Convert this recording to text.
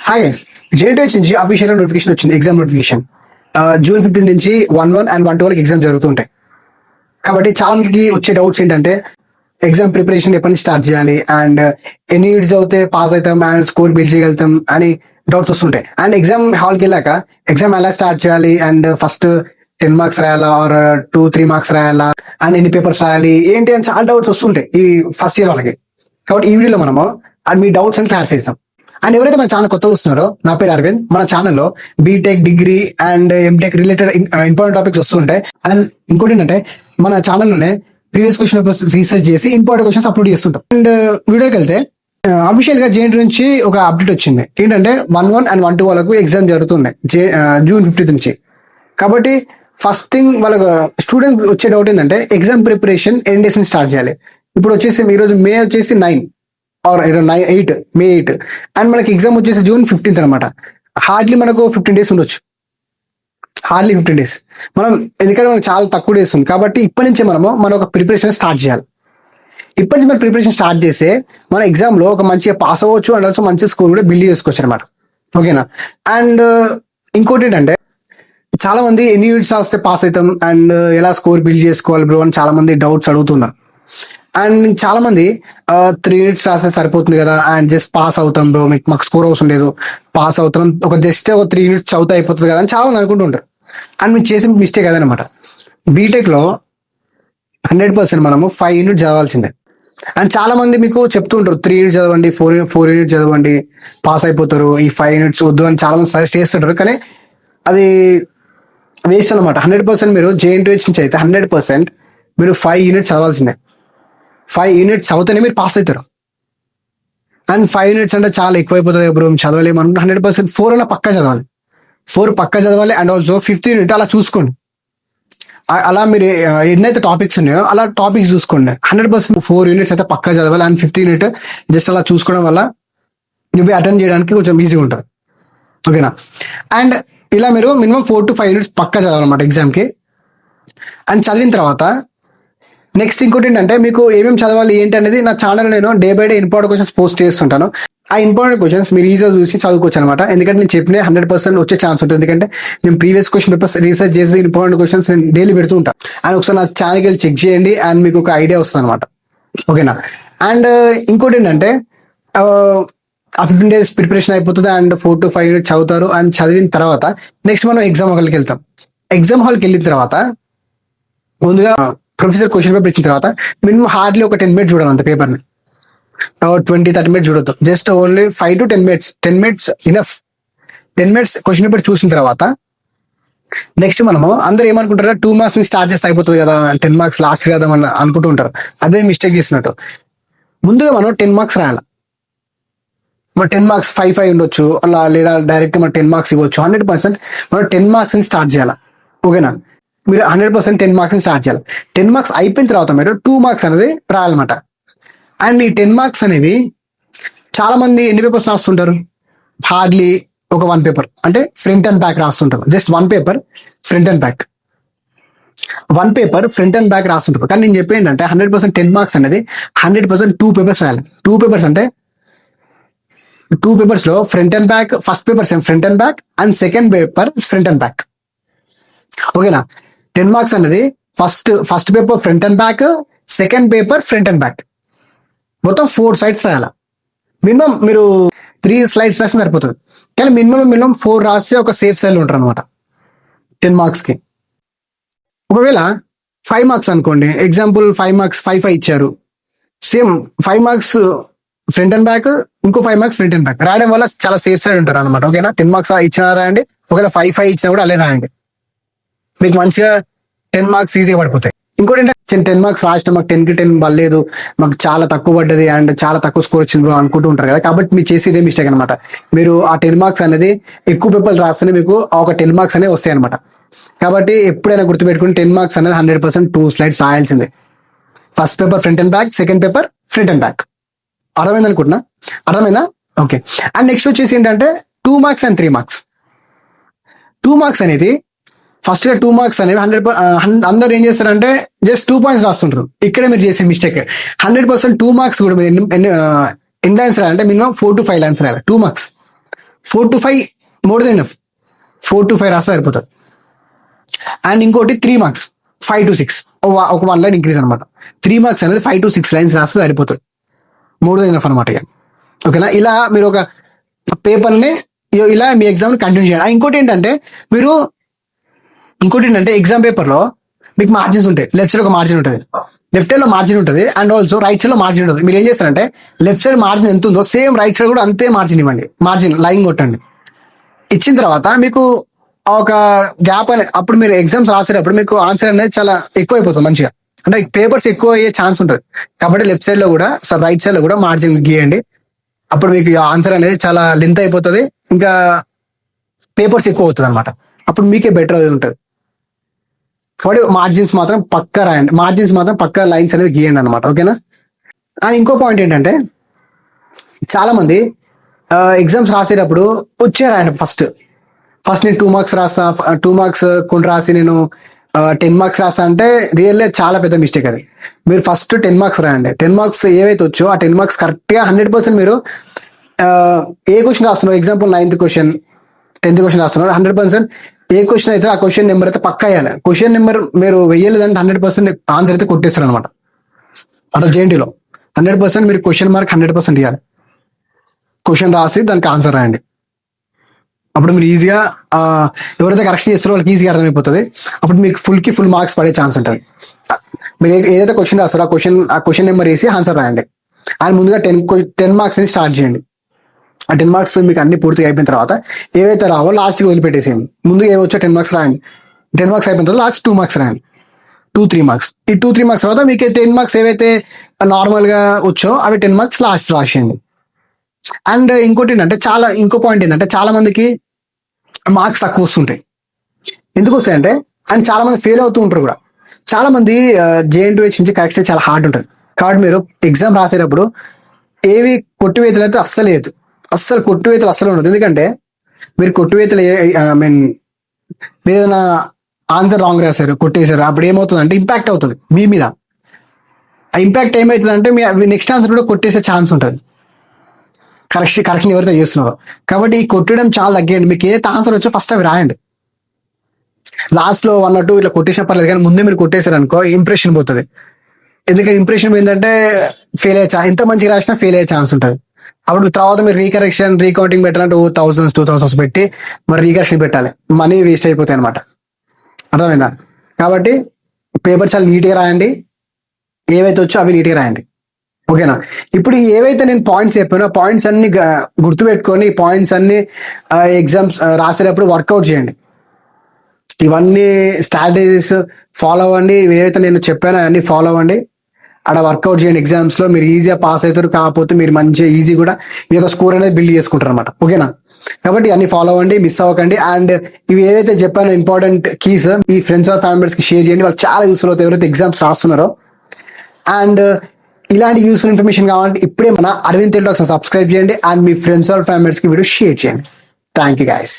Hi guys, JNTU నుంచి official notification వచ్చింది. Exam notification June 15 నుంచి 1-1 అండ్ 1-2 వాళ్ళకి ఎగ్జామ్ జరుగుతుంటాయి. కాబట్టి చాలా మందికి వచ్చే డౌట్స్ ఏంటంటే ఎగ్జామ్ ప్రిపరేషన్ ఎప్పటి నుంచి స్టార్ట్ చేయాలి అండ్ ఎన్ని యూనిట్స్ అవుతే పాస్ అవుతాం అండ్ స్కోర్ బిల్డ్ చేయగలుగుతాం అని డౌట్స్ వస్తుంటాయి. అండ్ ఎగ్జామ్ హాల్కి వెళ్ళాక ఎగ్జామ్ ఎలా స్టార్ట్ చేయాలి అండ్ ఫస్ట్ 10 మార్క్స్ రాయాలా ఆర్ 2-3 మార్క్స్ రాయాలా అండ్ ఎన్ని పేపర్స్ రాయాలి ఏంటి అని చాలా డౌట్స్ వస్తుంటాయి ఈ ఫస్ట్ ఇయర్ వాళ్ళకి. కాబట్టి ఈ వీడియోలో మనము మీ డౌట్స్ అని క్లారిఫై చేస్తాం. అండ్ ఎవరైతే మన ఛానల్ కొత్తగా వస్తున్నారో, నా పేరు అరవింద్. మన ఛానల్లో BTech, degree and MTech related important topics వస్తుంటాయి. అండ్ ఇంకోటి ఏంటంటే మన ఛానల్లోనే ప్రీవియస్ క్వశ్చన్ పేపర్స్ రీసెర్చ్ చేసి ఇంపార్టెంట్ క్వశ్చన్స్ అప్లోడ్ చేస్తుంటాం. అండ్ వీడియోకి వెళ్తే అఫీషియల్ గా జేఎన్టీయూ నుంచి ఒక అప్డేట్ వచ్చింది. ఏంటంటే 1-1 అండ్ 1-2 వాళ్ళకు ఎగ్జామ్ జరుగుతున్నాయి జూన్ 15 నుంచి. కాబట్టి ఫస్ట్ థింగ్ వాళ్ళకు స్టూడెంట్స్ వచ్చే డౌట్ ఏంటంటే ఎగ్జామ్ ప్రిపరేషన్ ఎన్ని డేస్ నుంచి స్టార్ట్ చేయాలి. ఇప్పుడు వచ్చేసి ఈరోజు మే వచ్చేసి 9 ఆర్ 8 మే 8 అండ్ మనకి ఎగ్జామ్ వచ్చేసి జూన్ 15 అనమాట. హార్డ్లీ మనకు 15 డేస్ ఉండొచ్చు. హార్డ్లీ 15 డేస్ మనం, ఎందుకంటే మనకు చాలా తక్కువ డేస్ ఉంది. కాబట్టి ఇప్పటి నుంచే మన ఒక ప్రిపరేషన్ స్టార్ట్ చేయాలి. ఇప్పటి నుంచి మనం ప్రిపరేషన్ స్టార్ట్ చేస్తే మన ఎగ్జామ్ లో ఒక మంచిగా పాస్ అవ్వచ్చు అండ్ ఆల్సో మంచి స్కోర్ కూడా బిల్డ్ చేసుకోవచ్చు అనమాట. ఓకేనా? అండ్ ఇంకోటి ఏంటంటే చాలా మంది ఎన్ని యూనిట్స్ వస్తే పాస్ అవుతాం అండ్ ఎలా స్కోర్ బిల్డ్ చేసుకోవాలి బ్రో అని చాలా మంది డౌట్స్ అడుగుతున్నారు. అండ్ చాలా మంది 3 యూనిట్స్ రాస్తే సరిపోతుంది కదా అండ్ జస్ట్ పాస్ అవుతాం బ్రో, మాకు స్కోర్ అవసరం లేదు, పాస్ అవుతాం, ఒక 3 యూనిట్స్ చదివితే అయిపోతుంది కదా అని చాలా మంది అనుకుంటుంటారు. అండ్ మీరు చేసిన మిస్టేక్ అదనమాట. బీటెక్ లో 100% మనము 5 యూనిట్స్ చదవాల్సిందే. అండ్ చాలా మంది మీకు చెప్తూ ఉంటారు 3 యూనిట్స్ చదవండి, 4 యూనిట్స్ చదవండి, పాస్ అయిపోతారు, ఈ 5 యూనిట్స్ వద్దు అని చాలా మంది సజెస్ట్ చేస్తుంటారు. కానీ అది వేస్ట్ అనమాట. 100% మీరు జేఎన్టీయూ నుంచి అయితే 100% మీరు 5 యూనిట్స్ చదవాల్సిందే. 5 యూనిట్స్ చదివితేనే మీరు పాస్ అవుతారు. అండ్ 5 యూనిట్స్ అంటే చాలా ఎక్కువ అయిపోతుంది బ్రో, చదవలేము అనుకుంటే 100% 4 అలా పక్కా చదవాలి. 4 పక్కా చదవాలి. అండ్ ఆల్సో 5th యూనిట్ అలా చూసుకోండి. అలా మీరు ఎన్నైతే టాపిక్స్ ఉన్నాయో అలా టాపిక్స్ చూసుకోండి. 100% 4 యూనిట్స్ అయితే పక్కా చదవాలి. అండ్ 5th యూనిట్ జస్ట్ అలా చూసుకోవడం వల్ల ఇవి అటెండ్ చేయడానికి కొంచెం ఈజీగా ఉంటుంది. ఓకేనా? అండ్ ఇలా మీరు మినిమం 4 to 5 యూనిట్స్ పక్కా చదవాలన్నమాట ఎగ్జామ్కి. అండ్ చదివిన తర్వాత నెక్స్ట్ ఇంకోటి ఏంటంటే మీకు ఏమేమి చదవాలి ఏంటి అనేది నా ఛానల్ నేను day by day important questions post చేస్తుంటాను. ఆ ఇంపార్టెంట్ క్వశ్చన్స్ మీరు ఈజీగా చూసి చదువుకోవచ్చు అనమాట. ఎందుకంటే నేను చెప్పిన 100% వచ్చే ఛాన్స్ ఉంటుంది. ఎందుకంటే నేను ప్రీవియస్ క్వశ్చన్ పేపర్స్ రీసెర్చ్ చేసి ఇంపార్టెంట్ క్వశ్చన్స్ నేను డైలీ పెడుతూ ఉంటాను. అండ్ ఒకసారి నా ఛానల్కి వెళ్ళి చెక్ చేయండి అండ్ మీకు ఒక ఐడియా వస్తుంది అనమాట. ఓకేనా? అండ్ ఇంకోటి ఏంటంటే 15 డేస్ ప్రిపరేషన్ అయిపోతుంది అండ్ 4 to 5 యూనిట్స్ చదువుతారు. అండ్ చదివిన తర్వాత నెక్స్ట్ మనం ఎగ్జామ్ హాల్కి వెళ్తాం. ఎగ్జామ్ హాల్కి వెళ్ళిన తర్వాత ముందుగా ప్రొఫెసర్ క్వశ్చన్ పేపర్ ఇచ్చిన తర్వాత మినిమం హార్డ్లీ ఒక 10 మినిట్స్ చూడాలి అంత పేపర్ని. 20-30 మినిట్స్ చూడొద్దు. Just only 5 to 10 minutes. 10 minutes enough. 10 minutes question paper చూసిన తర్వాత నెక్స్ట్ మనము అందరూ ఏమనుకుంటారు, 2 మార్క్స్ నుంచి స్టార్ట్ చేస్తే అయిపోతుంది కదా, 10 మార్క్స్ లాస్ట్ కదా అని అనుకుంటూ ఉంటారు. అదే మిస్టేక్ చేసినట్టు. ముందుగా మనం 10 మార్క్స్ రాయాలి. మన 10 మార్క్స్ 5 ఉండొచ్చు అలా, లేదా డైరెక్ట్ మన 10 మార్క్స్ ఇవ్వచ్చు. 100% మనం 10 మార్క్స్ ని స్టార్ట్ చేయాలి. ఓకేనా? మీరు 100% 10 మార్క్స్ ని స్టార్ట్ చేయాలి. 10 మార్క్స్ అయిపోయిన తర్వాత మీరు 2 మార్క్స్ అనేది రాయాలన్నమాట. అండ్ ఈ 10 మార్క్స్ అనేవి చాలా మంది ఎన్ని పేపర్స్ రాస్తుంటారు, హార్డ్లీ ఒక 1 పేపర్ అంటే ఫ్రంట్ అండ్ బ్యాక్ రాస్తుంటారు. Just 1 paper front and back, 1 paper front and back రాస్తుంటారు. కానీ నేను చెప్పేది ఏంటంటే 100% 10 మార్క్స్ అనేది 100% 2 పేపర్స్ రాయాలి. 2 పేపర్స్ అంటే 2 పేపర్స్ లో front and back, first paper front and back and second paper front and back. ఓకేనా? 10 మార్క్స్ అనేది first paper front and back, second paper front and back, మొత్తం 4 సైడ్స్ రాయాలి. మినిమం మీరు 3 slides రాసి సరిపోతుంది. కానీ మినిమం 4 రాస్తే ఒక సేఫ్ సైడ్ ఉంటారు అనమాట 10 మార్క్స్ కి. ఒకవేళ 5 మార్క్స్ అనుకోండి, ఎగ్జాంపుల్ 5 మార్క్స్ 5 ఇచ్చారు. Same 5 marks front and back, ఇంకో 5 మార్క్స్ ఫ్రంట్ అండ్ బ్యాక్ రాయడం వల్ల చాలా సేఫ్ సైడ్ ఉంటారు అనమాట. ఓకేనా? 10 మార్క్స్ ఇచ్చినా రాయండి, ఒకవేళ 5 ఇచ్చినా కూడా అలా రాయండి. మీకు మంచిగా 10 మార్క్స్ ఈజీగా పడిపోతాయి. ఇంకోటి ఏంటంటే 10 మార్క్స్ రాసిన మాకు 10కి 10 పడలేదు, మాకు చాలా తక్కువ పడ్డది అండ్ చాలా తక్కువ స్కోర్ వచ్చింది బ్రో అనుకుంటూ ఉంటారు కదా. కాబట్టి మీరు చేసి ఇదే మిస్టేక్ అనమాట. మీరు ఆ 10 మార్క్స్ అనేది ఎక్కువ పేపర్లు రాస్తేనే మీకు ఒక 10 మార్క్స్ అనేవి వస్తాయి అనమాట. కాబట్టి ఎప్పుడైనా గుర్తుపెట్టుకుని 10 మార్క్స్ అనేది 100% 2 స్లైడ్స్ రాయాల్సిందే. First paper front and back, second paper front and back. అర్థమైంది అనుకుంటున్నా? అర్థమైందా? ఓకే. అండ్ నెక్స్ట్ వచ్చేసి ఏంటంటే 2 మార్క్స్ అండ్ 3 మార్క్స్. 2 మార్క్స్ అనేది ఫస్ట్ గా 2 మార్క్స్ అనేవి 100 అందరు ఏం చేస్తారంటే జస్ట్ 2 పాయింట్స్ రాస్తుంటారు. ఇక్కడే మీరు చేసే మిస్టేక్. 100% 2 మార్క్స్ కూడా మీరు ఎన్ని లైన్స్ రాయాలంటే మినిమం 4 to 5 లైన్స్ రాయాలి. 2 marks 4 to 5 more than enough. 4 to 5 రాస్తే సరిపోతుంది. అండ్ ఇంకోటి 3 marks, 5 to 6 ఒక 1 line ఇంక్రీజ్ అనమాట. 3 marks అనేది 5 to 6 lines రాస్తే సరిపోతుంది, మోర్ దెన్ ఎనఫ్ అనమాట. ఓకేనా, ఇలా మీరు ఒక పేపర్ని ఇలా మీ ఎగ్జామ్ని కంటిన్యూ చేయండి. ఇంకోటి ఏంటంటే ఎగ్జామ్ పేపర్లో మీకు మార్జిన్స్ ఉంటాయి. లెఫ్ట్ సైడ్ ఒక మార్జిన్ ఉంటుంది, లెఫ్ట్ సైడ్ లో మార్జిన్ ఉంటుంది, అండ్ ఆల్సో రైట్ సైడ్ లో మార్జిన్ ఉంటుంది. మీరు ఏం చేస్తారంటే లెఫ్ట్ సైడ్ మార్జిన్ ఎంత ఉందో సేమ్ రైట్ సైడ్ కూడా అంతే మార్జిన్ ఇవ్వండి. మార్జిన్ లైన్ కొట్టండి. ఇచ్చిన తర్వాత మీకు ఒక గ్యాప్ అనే అప్పుడు మీరు ఎగ్జామ్స్ రాసేటప్పుడు మీకు ఆన్సర్ అనేది చాలా ఎక్కువ అయిపోతుంది మంచిగా, అంటే పేపర్స్ ఎక్కువ అయ్యే ఛాన్స్ ఉంటుంది. కాబట్టి లెఫ్ట్ సైడ్ లో కూడా రైట్ సైడ్ లో కూడా మార్జిన్ గీయండి. అప్పుడు మీకు ఆన్సర్ అనేది చాలా లెంత్ అయిపోతుంది, ఇంకా పేపర్స్ ఎక్కువ అవుతుంది అనమాట. అప్పుడు మీకే బెటర్ ఉంటుంది. కాబట్టి మార్జిన్స్ మాత్రం పక్కా రాయండి, మార్జిన్స్ మాత్రం పక్కా లైన్స్ అనేవి గీయండి అనమాట. ఓకేనా. అండ్ ఇంకో పాయింట్ ఏంటంటే చాలా మంది ఎగ్జామ్స్ రాసేటప్పుడు వచ్చే రాయండి. ఫస్ట్ నేను 2 marks రాస్తా, 2 marks కొన్ని రాసి నేను 10 marks రాస్తా అంటే రియల్లీ చాలా పెద్ద మిస్టేక్ అది. మీరు ఫస్ట్ 10 marks రాయండి. 10 marks ఏవైతే వచ్చో ఆ 10 marks కరెక్ట్గా 100% మీరు ఏ క్వశ్చన్ రాస్తున్నారు, example 9th question 10th question రాస్తున్నారు, 100% ఏ క్వశ్చన్ అయితే ఆ క్వశ్చన్ నెంబర్ అయితే పక్కా వేయాలి. క్వశ్చన్ నెంబర్ మీరు వేయలేదంటే 100% ఆన్సర్ అయితే కొట్టేస్తారు అనమాట. అట్లా జేఎన్టీలో 100% మీరు క్వశ్చన్ మార్క్ 100% ఇవ్వాలి. క్వశ్చన్ రాసి దానికి ఆన్సర్ రాయండి. అప్పుడు మీరు ఈజీగా ఎవరైతే కరెక్షన్ చేస్తారో వాళ్ళకి ఈజీగా అర్థమైపోతుంది. అప్పుడు మీకు ఫుల్ మార్క్స్ పడే ఛాన్స్ ఉంటుంది. మీరు ఏదైతే క్వశ్చన్ రాస్తారో ఆ క్వశ్చన్ నెంబర్ వేసి ఆన్సర్ రాయండి. అండ్ ముందుగా 10 marks అని స్టార్ట్ చేయండి. ఆ 10 marks మీకు అన్ని పూర్తిగా అయిపోయిన తర్వాత ఏవైతే రావో లాస్ట్కి వదిలిపెట్టేసేయండి. ముందుగా ఏవచ్చో 10 marks రాయండి. 10 marks అయిపోయిన తర్వాత లాస్ట్ 2 marks రాయండి. 2-3 marks. ఈ 2-3 marks తర్వాత మీకు 10 marks ఏవైతే నార్మల్గా వచ్చో అవి 10 marks లాస్ట్ రాసేయండి. అండ్ ఇంకో పాయింట్ ఏంటంటే చాలా మందికి మార్క్స్ తక్కువ వస్తుంటాయి. ఎందుకు వస్తాయంటే అండ్ చాలా మంది ఫెయిల్ అవుతూ ఉంటారు కూడా. చాలా మంది JNTH నుంచి కరెక్షన్ చాలా హార్డ్ ఉంటుంది. కాబట్టి మీరు ఎగ్జామ్ రాసేటప్పుడు ఏవి కొట్టివేతలు అయితే అస్సలు కొట్టివేతలు అస్సలు ఉండదు. ఎందుకంటే మీరు కొట్టివేతలు మీరు ఏదైనా ఆన్సర్ రాంగ్ రాశారు, కొట్టేశారు, అప్పుడు ఏమవుతుంది అంటే ఇంపాక్ట్ అవుతుంది మీ మీద. ఆ ఇంపాక్ట్ ఏమవుతుంది అంటే మీ నెక్స్ట్ ఆన్సర్ కూడా కొట్టేసే ఛాన్స్ ఉంటుంది, కరెక్షన్ ఎవరైతే చేస్తున్నారో. కాబట్టి ఈ కొట్టడం చాలా తగ్గండి. మీకు ఏదైతే ఆన్సర్ వచ్చో ఫస్ట్ అవి రాయండి. లాస్ట్ లో 1 or 2 ఇట్లా కొట్టేసిన పర్లేదు, కానీ ముందే మీరు కొట్టేశారు అనుకో ఇంప్రెషన్ పోతుంది. ఎందుకంటే ఇంప్రెషన్ ఏంటంటే ఫెయిల్ అయ్యే ఎంత మంచిగా రాసినా ఫెయిల్ అయ్యే ఛాన్స్ ఉంటుంది. అప్పుడు తర్వాత మీరు రీకౌంటింగ్ పెట్టాలంటే 1000s 2000s పెట్టి మరి రీకరెక్షన్ పెట్టాలి, మనీ వేస్ట్ అయిపోతాయి అనమాట. అర్థమైందా? కాబట్టి పేపర్ చాలా నీట్గా రాయండి, ఏవైతే వచ్చో అవి నీట్గా రాయండి. ఓకేనా. ఇప్పుడు ఏవైతే నేను పాయింట్స్ చెప్పానో పాయింట్స్ అన్ని గుర్తుపెట్టుకొని పాయింట్స్ అన్ని ఎగ్జామ్స్ రాసేటప్పుడు వర్కౌట్ చేయండి. ఇవన్నీ స్ట్రాటజీస్ ఫాలో అవ్వండి. ఏవైతే నేను చెప్పానో అవన్నీ ఫాలో అవ్వండి. అక్కడ వర్కౌట్ చేయండి. ఎగ్జామ్స్ లో మీరు ఈజీగా పాస్ అవుతారు. కాకపోతే మీరు మంచిగా ఈజీ కూడా మీ యొక్క స్కోర్ అనేది బిల్డ్ చేసుకుంటారు అనమాట. ఓకేనా. కాబట్టి అన్ని ఫాలో అవ్వండి, మిస్ అవ్వకండి. అండ్ ఇవి ఏవైతే చెప్పానో ఇంపార్టెంట్ కీస్ మీ ఫ్రెండ్స్ ఆర్ ఫ్యామిలీస్ కి షేర్ చేయండి. వాళ్ళు చాలా యూస్ఫుల్ అవుతాయి ఎవరైతే ఎగ్జామ్స్ రాస్తున్నారో. అండ్ ఇలాంటి యూస్ఫుల్ ఇన్ఫర్మేషన్ కావాలంటే ఇప్పుడే మన అరవింద్ తెలుగు టాక్స్ సబ్స్క్రైబ్ చేయండి. అండ్ మీ ఫ్రెండ్స్ ఆర్ ఫ్యామిలీస్ కి వీడియో షేర్ చేయండి. Thank you guys.